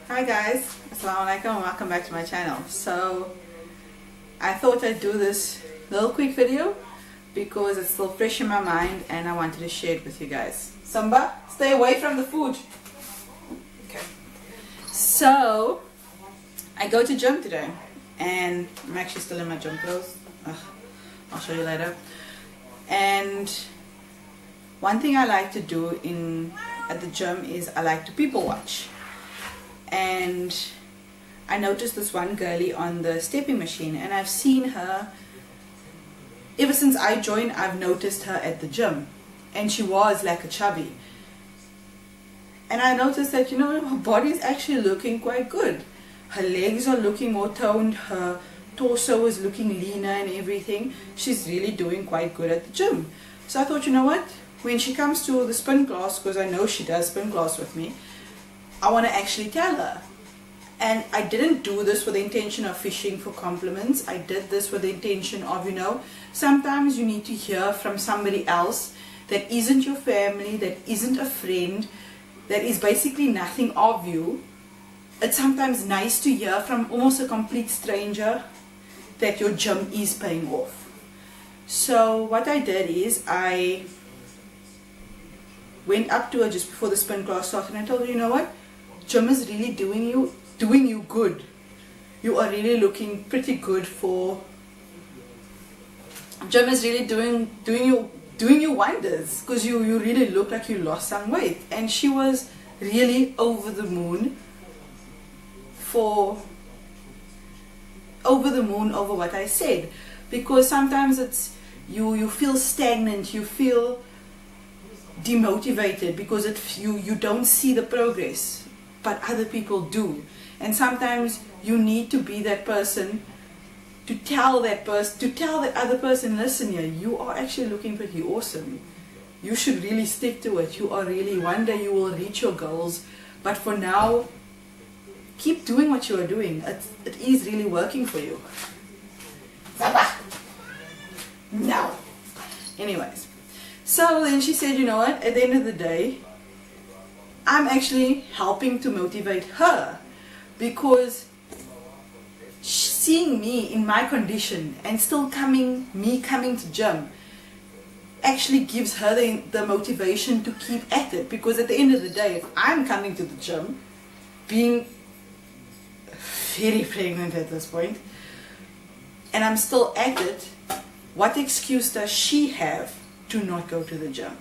Hi guys, Assalamualaikum and welcome back to my channel. So I thought I'd do this little quick video because it's still fresh in my mind and I wanted to share it with you guys. Samba, stay away from the food. Okay. So I go to gym today and I'm actually still in my gym clothes. I'll show you later. And one thing I like to do at the gym is I like to people watch. And I noticed this one girlie on the stepping machine, and I've seen her ever since I joined. I've noticed her at the gym, and she was like a chubby, and I noticed that her body is actually looking quite good. Her legs are looking more toned, her torso is looking leaner and everything. She's really doing quite good at the gym. So I thought, you know what, when she comes to the spin class, because I know she does spin class with me, I want to actually tell her. And I didn't do this with the intention of fishing for compliments. I did this with the intention of, sometimes you need to hear from somebody else that isn't your family, that isn't a friend, that is basically nothing of you. It's sometimes nice to hear from almost a complete stranger that your gym is paying off. So what I did is I went up to her just before the spin class started and I told her, you know what? Gym is really doing you good. You are really looking pretty good for. Gym is really doing you wonders, because you really look like you lost some weight. And she was really over the moon over what I said, because sometimes it's you feel stagnant, you feel demotivated because you don't see the progress, but other people do. And sometimes you need to be that person to tell that other person, listen here, you are actually looking pretty awesome. You should really stick to it. You are really, one day you will reach your goals, but for now, keep doing what you are doing. It is really working for you. No. Anyways, so then she said, you know what, at the end of the day, I'm actually helping to motivate her, because seeing me in my condition and still coming to gym actually gives her the motivation to keep at it. Because at the end of the day, if I'm coming to the gym, being very pregnant at this point, and I'm still at it, what excuse does she have to not go to the gym?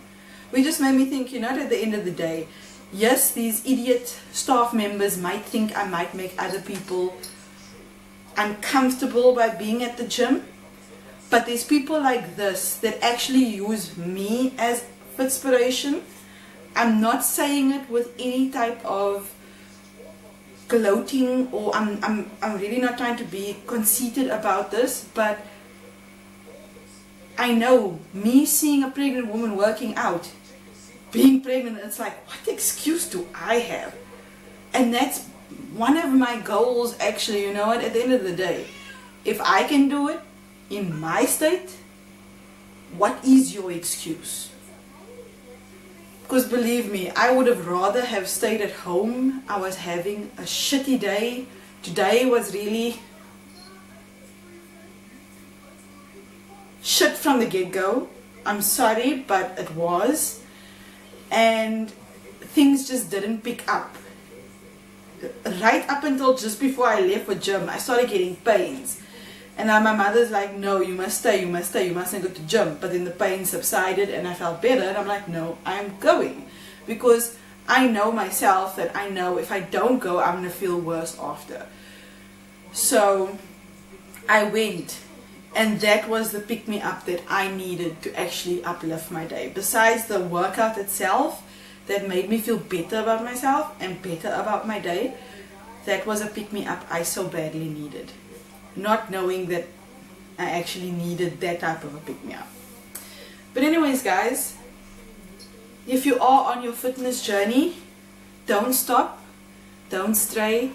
Which just made me think, at the end of the day, yes, these idiot staff members might think I might make other people uncomfortable by being at the gym, but there's people like this that actually use me as inspiration. I'm not saying it with any type of gloating, or I'm really not trying to be conceited about this, but I know, me seeing a pregnant woman working out, being pregnant, it's like, what excuse do I have? And that's one of my goals, actually. At the end of the day, if I can do it in my state, what is your excuse? Because believe me, I would have rather have stayed at home. I was having a shitty day. Today was really shit from the get-go. I'm sorry, but it was. And things just didn't pick up. Right up until just before I left for gym, I started getting pains. And now my mother's like, no, you must stay, you mustn't go to gym. But then the pain subsided and I felt better, and I'm like, no, I'm going. Because I know myself that I know if I don't go, I'm going to feel worse after. So I went. And that was the pick-me-up that I needed to actually uplift my day. Besides the workout itself, that made me feel better about myself and better about my day, that was a pick-me-up I so badly needed. Not knowing that I actually needed that type of a pick-me-up. But anyways, guys, if you are on your fitness journey, don't stop, don't stray,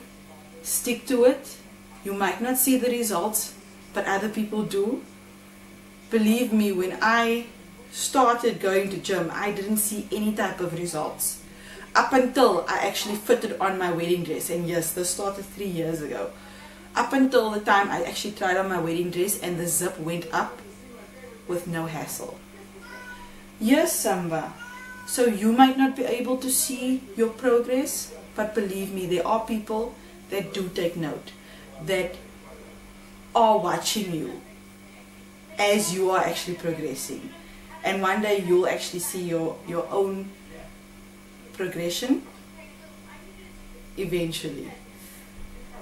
stick to it. You might not see the results, but other people do. Believe me, when I started going to gym, I didn't see any type of results. up until I actually fitted on my wedding dress. And yes, this started 3 years ago. Up until the time I actually tried on my wedding dress and the zip went up with no hassle. Yes, Samba. So you might not be able to see your progress, but believe me, there are people that do take note, that are watching you as you are actually progressing. And one day you'll actually see your own progression eventually.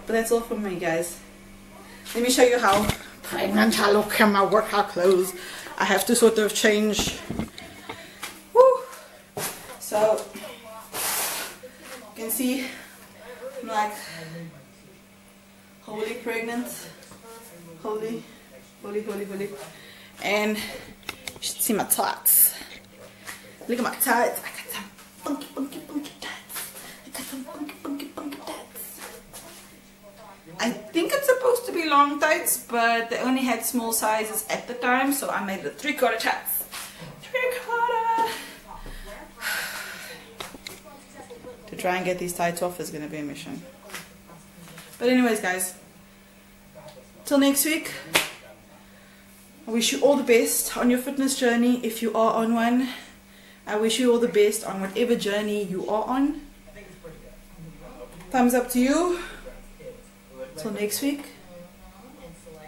But that's all from me, guys. Let me show you how pregnant I look in my workout clothes. I have to sort of change. Woo. So you can see I'm like wholly pregnant. Holy. And you should see my tights. Look at my tights. I got some funky tights. I got some funky tights. I think it's supposed to be long tights, but they only had small sizes at the time, so I made it 3/4 tights. 3/4. To try and get these tights off is going to be a mission. But anyways, guys, till next week. I wish you all the best on your fitness journey if you are on one. I wish you all the best on whatever journey you are on. Thumbs up to you. Till next week.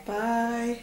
Bye.